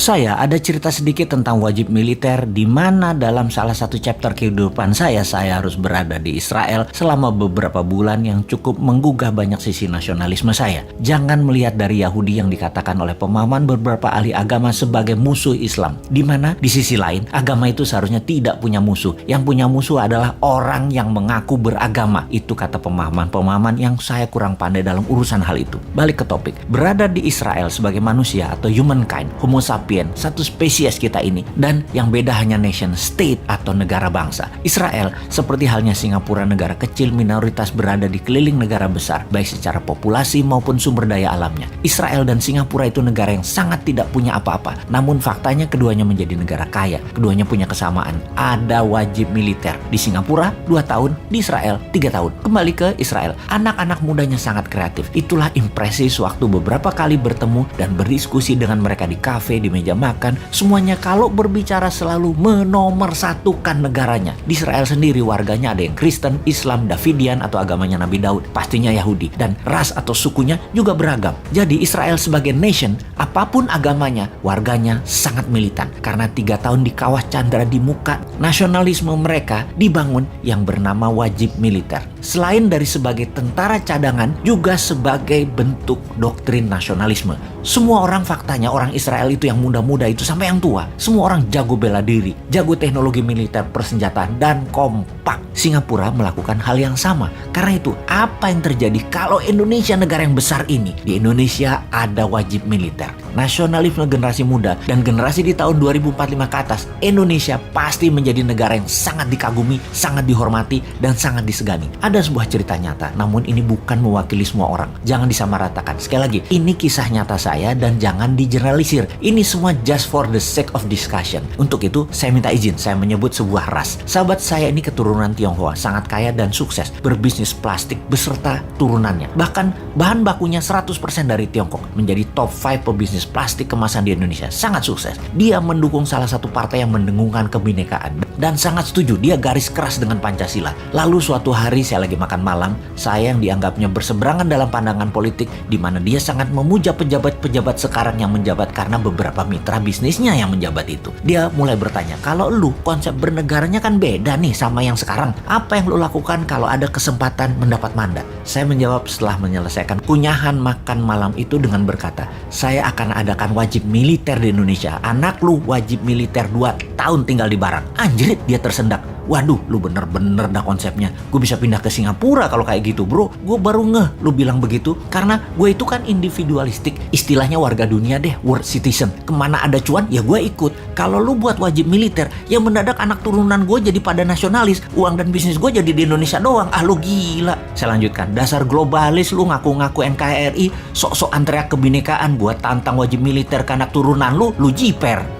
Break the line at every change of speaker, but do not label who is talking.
saya ada cerita sedikit tentang wajib militer di mana dalam salah satu chapter kehidupan saya harus berada di Israel selama beberapa bulan yang cukup menggugah banyak sisi nasionalisme saya. Jangan melihat dari Yahudi yang dikatakan oleh pemahaman beberapa ahli agama sebagai musuh Islam, di mana di sisi lain agama itu seharusnya tidak punya musuh. Yang punya musuh adalah orang yang mengaku beragama. Itu kata pemahaman-pemahaman yang saya kurang pandai dalam urusan hal itu. Balik ke topik, berada di Israel sebagai manusia atau humankind, homo sapiens, satu spesies kita ini, dan yang beda hanya nation state atau negara bangsa. Israel seperti halnya Singapura, negara kecil minoritas berada di keliling negara besar baik secara populasi maupun sumber daya alamnya. Israel dan Singapura itu negara yang sangat tidak punya apa-apa, namun faktanya keduanya menjadi negara kaya. Keduanya punya kesamaan, ada wajib militer. Di Singapura 2 tahun, di Israel 3 tahun. Kembali ke Israel, anak-anak mudanya sangat kreatif. Itulah impresi sewaktu beberapa kali bertemu dan berdiskusi dengan mereka di kafe, di meja makan. Semuanya kalau berbicara selalu menomorsatukan negaranya. Di Israel sendiri warganya ada yang Kristen, Islam, Davidian atau agamanya Nabi Daud, pastinya Yahudi, dan ras atau sukunya juga beragam. Jadi Israel sebagai nation, apapun agamanya, warganya sangat militan karena 3 tahun di kawah Chandra di muka nasionalisme mereka dibangun yang bernama wajib militer. Selain dari sebagai tentara cadangan, juga sebagai bentuk doktrin nasionalisme. Semua orang faktanya, orang Israel itu yang muda-muda itu sampai yang tua, semua orang jago bela diri, jago teknologi militer, persenjataan, dan kompak. Singapura melakukan hal yang sama. Karena itu, apa yang terjadi kalau Indonesia negara yang besar ini? Di Indonesia ada wajib militer. Nasionalisme generasi muda dan generasi di tahun 2045 ke atas, Indonesia pasti menjadi negara yang sangat dikagumi, sangat dihormati, dan sangat disegani. Ada sebuah cerita nyata, namun ini bukan mewakili semua orang. Jangan disamaratakan. Sekali lagi, ini kisah nyata saya dan jangan digeneralisir. Ini semua just for the sake of discussion. Untuk itu, saya minta izin, saya menyebut sebuah ras. Sahabat saya ini keturunan Tionghoa, sangat kaya dan sukses, berbisnis plastik beserta turunannya. Bahkan bahan bakunya 100% dari Tiongkok, menjadi top 5 pebisnis plastik kemasan di Indonesia. Sangat sukses. Dia mendukung salah satu partai yang mendengungkan kebinekaan dan sangat setuju, dia garis keras dengan Pancasila. Lalu suatu hari saya lagi makan malam, saya yang dianggapnya berseberangan dalam pandangan politik, di mana dia sangat memuja pejabat-pejabat sekarang yang menjabat karena beberapa mitra bisnisnya yang menjabat itu. Dia mulai bertanya, kalau lu konsep bernegaranya kan beda nih sama yang sekarang. Apa yang lu lakukan kalau ada kesempatan mendapat mandat? Saya menjawab setelah menyelesaikan kunyahan makan malam itu dengan berkata, saya akan adakan wajib militer di Indonesia. Anak lu wajib militer 2 tahun tinggal di Barak. Anjrit, dia tersendak. Waduh, lu bener-bener dah konsepnya. Gue bisa pindah ke Singapura kalau kayak gitu, bro. Gue baru ngeh lu bilang begitu. Karena gue itu kan individualistik. Istilahnya warga dunia deh, world citizen. Kemana ada cuan, ya gue ikut. Kalau lu buat wajib militer, ya mendadak anak turunan gue jadi pada nasionalis. Uang dan bisnis gue jadi di Indonesia doang. Ah, lu gila. Saya lanjutkan. Dasar globalis lu ngaku-ngaku NKRI. Sok-sok teriak kebinekaan buat tantang wajib militer ke anak turunan lu jiper.